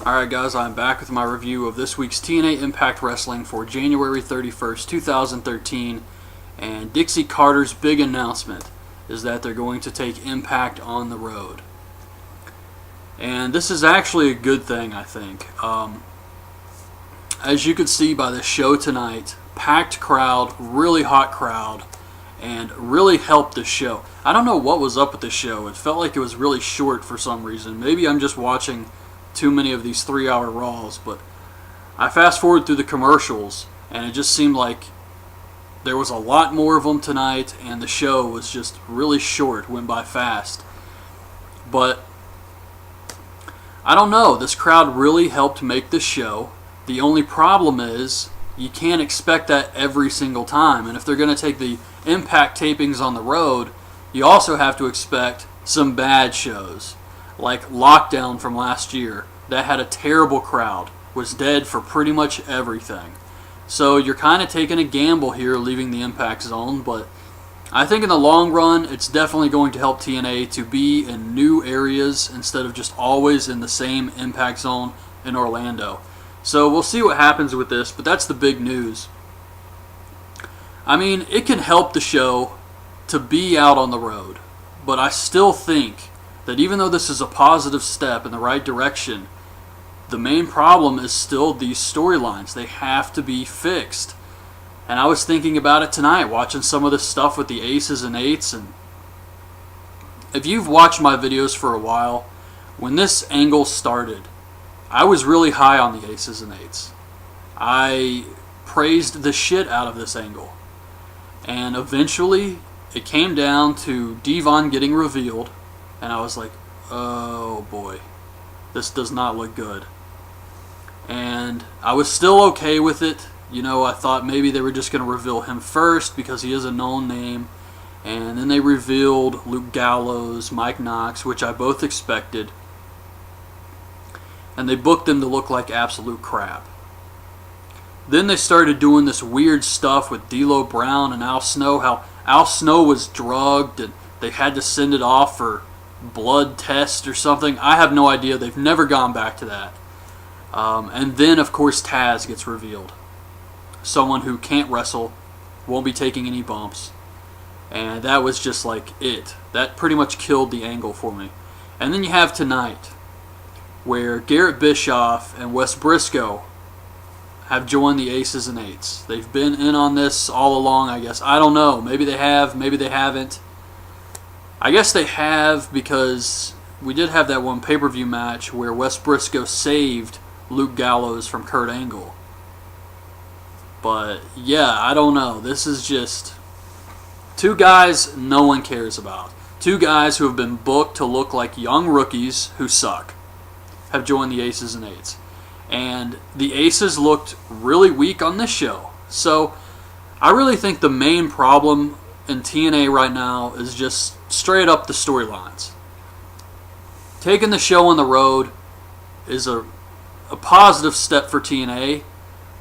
Alright guys, I'm back with my review of this week's TNA Impact Wrestling for January 31st, 2013, and Dixie Carter's big announcement is that they're going to take Impact on the road. And this is actually a good thing, I think. As you can see by the show tonight, packed crowd, really hot crowd, and really helped the show. I don't know what was up with the show. It felt like it was really short for some reason. Maybe I'm just watching too many of these 3-hour Raws, but I fast forward through the commercials and it just seemed like there was a lot more of them tonight, and the show was just really short, went by fast. But I don't know, this crowd really helped make this show. The only problem is you can't expect that every single time, and if they're going to take the Impact tapings on the road, you also have to expect some bad shows. Like Lockdown from last year, that had a terrible crowd, was dead for pretty much everything. So you're kind of taking a gamble here leaving the Impact Zone, but I think in the long run it's definitely going to help TNA to be in new areas instead of just always in the same Impact Zone in Orlando. So we'll see what happens with this, but that's the big news. I mean, it can help the show to be out on the road, but I still think that even though this is a positive step in the right direction, the main problem is still these storylines. They have to be fixed. And I was thinking about it tonight, watching some of this stuff with the Aces and Eights. And if you've watched my videos for a while, when this angle started, I was really high on the Aces and Eights. I praised the shit out of this angle. And eventually, it came down to Devon getting revealed. And I was like, oh boy, this does not look good. And I was still okay with it. You know, I thought maybe they were just going to reveal him first because he is a known name. And then they revealed Luke Gallows, Mike Knox, which I both expected. And they booked them to look like absolute crap. Then they started doing this weird stuff with D'Lo Brown and Al Snow, how Al Snow was drugged and they had to send it off for blood test or something. I have no idea. They've never gone back to that. And then, of course, Taz gets revealed. Someone who can't wrestle, won't be taking any bumps. And that was just like it. That pretty much killed the angle for me. And then you have tonight, where Garrett Bischoff and Wes Briscoe have joined the Aces and Eights. They've been in on this all along, I guess. I don't know. Maybe they have, maybe they haven't. I guess they have, because we did have that one pay-per-view match where Wes Briscoe saved Luke Gallows from Kurt Angle. But yeah, I don't know. This is just two guys no one cares about. Two guys who have been booked to look like young rookies who suck have joined the Aces and Eights. And the Aces looked really weak on this show. So I really think the main problem in TNA right now is just straight up the storylines. Taking the show on the road is a positive step for TNA,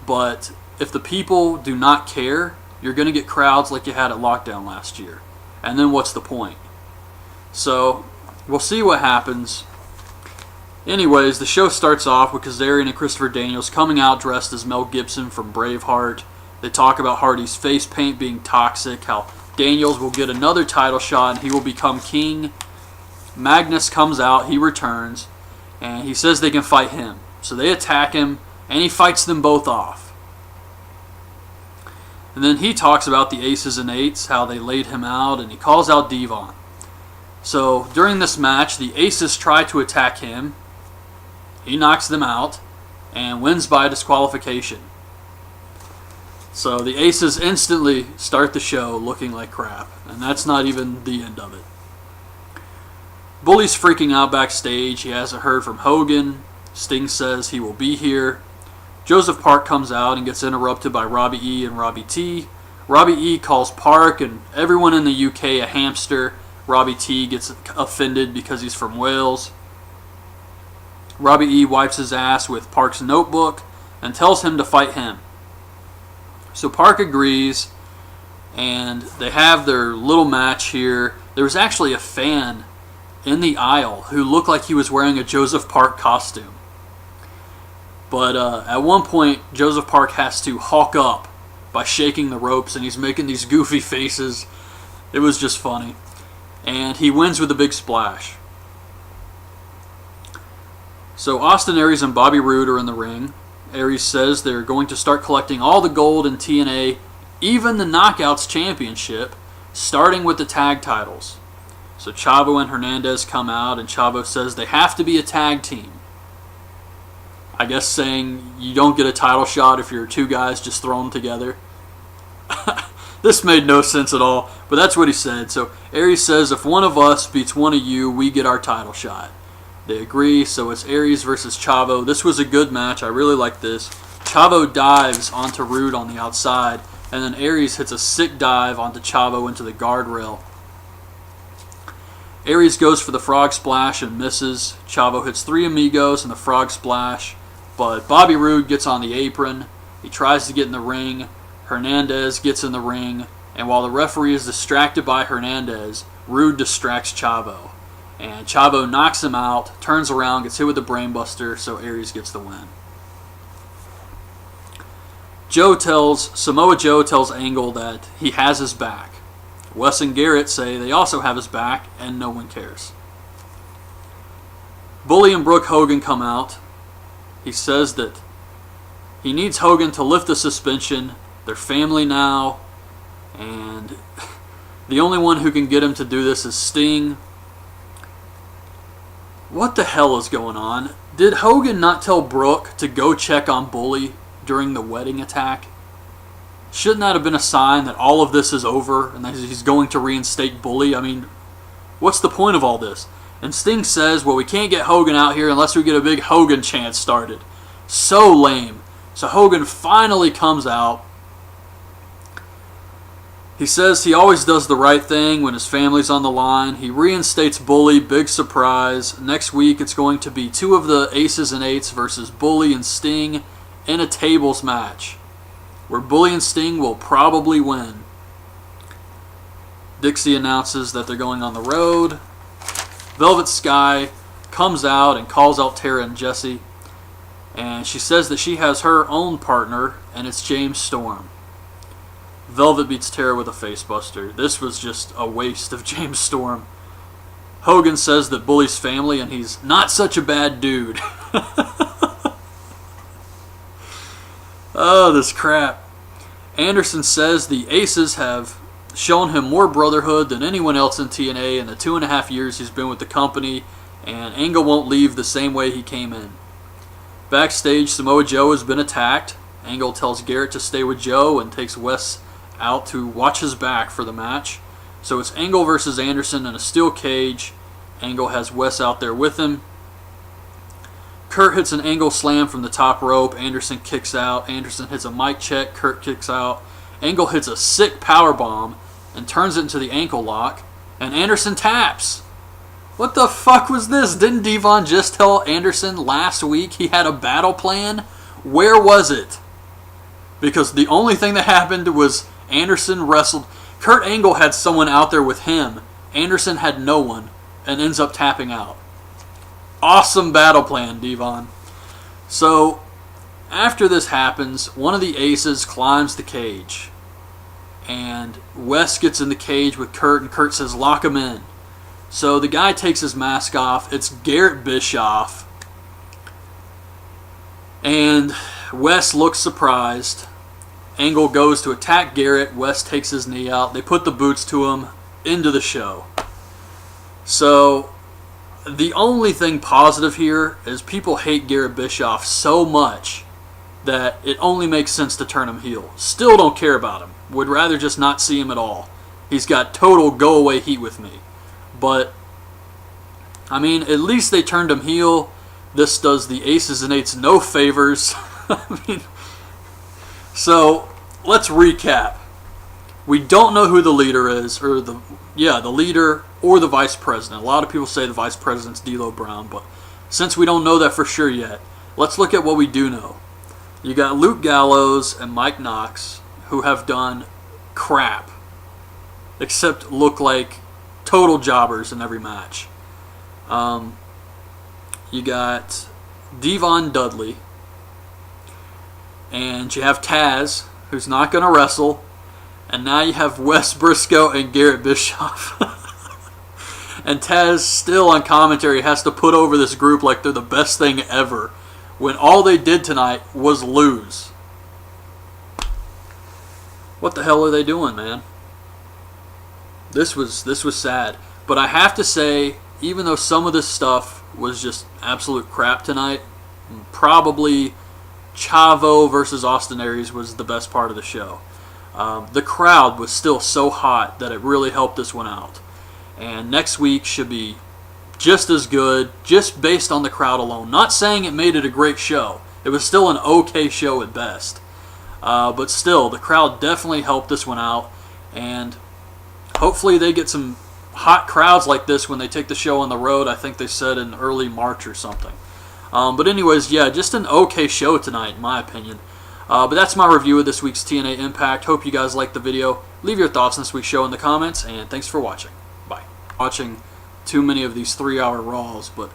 but if the people do not care, you're going to get crowds like you had at Lockdown last year. And then what's the point? So we'll see what happens. Anyways, the show starts off with Kazarian and Christopher Daniels coming out dressed as Mel Gibson from Braveheart. They talk about Hardy's face paint being toxic, how Daniels will get another title shot and he will become king. Magnus comes out, he returns, and he says they can fight him. So they attack him, and he fights them both off. And then he talks about the Aces and Eights, how they laid him out, and he calls out Devon. So during this match, the Aces try to attack him. He knocks them out and wins by disqualification. So the Aces instantly start the show looking like crap, and that's not even the end of it. Bully's freaking out backstage. He hasn't heard from Hogan. Sting says he will be here. Joseph Park comes out and gets interrupted by Robbie E and Robbie T. Robbie E calls Park and everyone in the UK a hamster. Robbie T gets offended because he's from Wales. Robbie E wipes his ass with Park's notebook and tells him to fight him. So Park agrees, and they have their little match here. There was actually a fan in the aisle who looked like he was wearing a Joseph Park costume. But at one point, Joseph Park has to hawk up by shaking the ropes, and he's making these goofy faces. It was just funny. And he wins with a big splash. So Austin Aries and Bobby Roode are in the ring. Aries says they're going to start collecting all the gold in TNA, even the Knockouts Championship, starting with the tag titles. So Chavo and Hernandez come out, and Chavo says they have to be a tag team. I guess saying you don't get a title shot if you're two guys just thrown together. This made no sense at all, but that's what he said. So Aries says if one of us beats one of you, we get our title shot. They agree, so it's Aries versus Chavo. This was a good match. I really like this. Chavo dives onto Roode on the outside, and then Aries hits a sick dive onto Chavo into the guardrail. Aries goes for the frog splash and misses. Chavo hits 3 amigos and the frog splash, but Bobby Roode gets on the apron. He tries to get in the ring. Hernandez gets in the ring, and while the referee is distracted by Hernandez, Roode distracts Chavo. And Chavo knocks him out, turns around, gets hit with the brainbuster, so Aries gets the win. Samoa Joe tells Angle that he has his back. Wes and Garrett say they also have his back, and no one cares. Bully and Brooke Hogan come out. He says that he needs Hogan to lift the suspension. They're family now, and the only one who can get him to do this is Sting. What the hell is going on? Did Hogan not tell Brooke to go check on Bully during the wedding attack? Shouldn't that have been a sign that all of this is over and that he's going to reinstate Bully? I mean, what's the point of all this? And Sting says, well, we can't get Hogan out here unless we get a big Hogan chant started. So lame. So Hogan finally comes out. He says he always does the right thing when his family's on the line. He reinstates Bully, big surprise. Next week it's going to be 2 of the Aces and Eights versus Bully and Sting in a tables match, where Bully and Sting will probably win. Dixie announces that they're going on the road. Velvet Sky comes out and calls out Tara and Jesse. And she says that she has her own partner, and it's James Storm. Velvet beats Tara with a facebuster. This was just a waste of James Storm. Hogan says that Bully's family, and he's not such a bad dude. Oh, this crap. Anderson says the Aces have shown him more brotherhood than anyone else in TNA in the 2.5 years he's been with the company, and Angle won't leave the same way he came in. Backstage, Samoa Joe has been attacked. Angle tells Garrett to stay with Joe and takes Wes out to watch his back for the match. So it's Angle versus Anderson in a steel cage. Angle has Wes out there with him. Kurt hits an Angle slam from the top rope. Anderson kicks out. Anderson hits a mic check. Kurt kicks out. Angle hits a sick power bomb and turns it into the ankle lock. And Anderson taps. What the fuck was this? Didn't Devon just tell Anderson last week he had a battle plan? Where was it? Because the only thing that happened was Anderson wrestled. Kurt Angle had someone out there with him. Anderson had no one and ends up tapping out. Awesome battle plan, Devon. So, after this happens, one of the Aces climbs the cage. And Wes gets in the cage with Kurt, and Kurt says, lock him in. So the guy takes his mask off. It's Garrett Bischoff. And Wes looks surprised. Angle goes to attack Garrett. Wes takes his knee out. They put the boots to him. Into the show. So the only thing positive here is people hate Garrett Bischoff so much that it only makes sense to turn him heel. Still don't care about him. Would rather just not see him at all. He's got total go-away heat with me. But, I mean, at least they turned him heel. This does the Aces and Eights no favors. I mean, so, let's recap. We don't know who the leader is, or the leader or the vice president. A lot of people say the vice president's D'Lo Brown, but since we don't know that for sure yet, let's look at what we do know. You got Luke Gallows and Mike Knox, who have done crap, except look like total jobbers in every match. You got Devon Dudley, and you have Taz, who's not going to wrestle, and now you have Wes Briscoe and Garrett Bischoff. And Taz, still on commentary, has to put over this group like they're the best thing ever, when all they did tonight was lose. What the hell are they doing, man? This was sad. But I have to say, even though some of this stuff was just absolute crap tonight, probably Chavo versus Austin Aries was the best part of the show. The crowd was still so hot that it really helped this one out. And next week should be just as good, just based on the crowd alone. Not saying it made it a great show. It was still an okay show at best. But still, the crowd definitely helped this one out. And hopefully they get some hot crowds like this when they take the show on the road. I think they said in early March or something. But anyways, yeah, just an okay show tonight, in my opinion. But that's my review of this week's TNA Impact. Hope you guys liked the video. Leave your thoughts on this week's show in the comments, and thanks for watching. Bye. Watching too many of these 3-hour Raws, but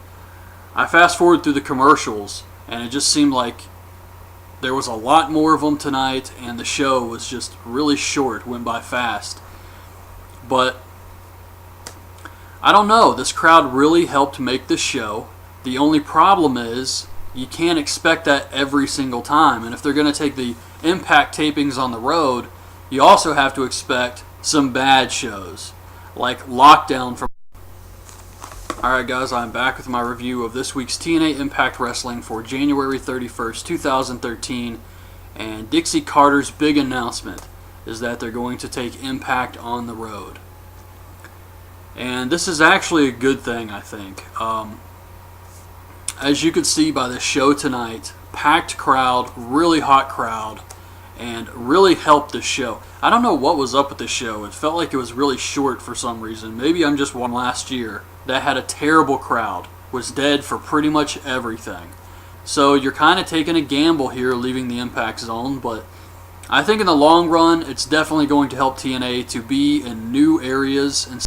I fast forward through the commercials, and it just seemed like there was a lot more of them tonight, and the show was just really short, went by fast. But I don't know, this crowd really helped make this show. The only problem is you can't expect that every single time, and if they're going to take the Impact tapings on the road, you also have to expect some bad shows, like Lockdown from... Alright guys, I'm back with my review of this week's TNA Impact Wrestling for January 31st, 2013, and Dixie Carter's big announcement is that they're going to take Impact on the road. And this is actually a good thing, I think. As you can see by the show tonight, packed crowd, really hot crowd, and really helped the show. I don't know what was up with the show. It felt like it was really short for some reason. Maybe I'm just one last year that had a terrible crowd, was dead for pretty much everything. So you're kind of taking a gamble here leaving the Impact Zone, but I think in the long run it's definitely going to help TNA to be in new areas and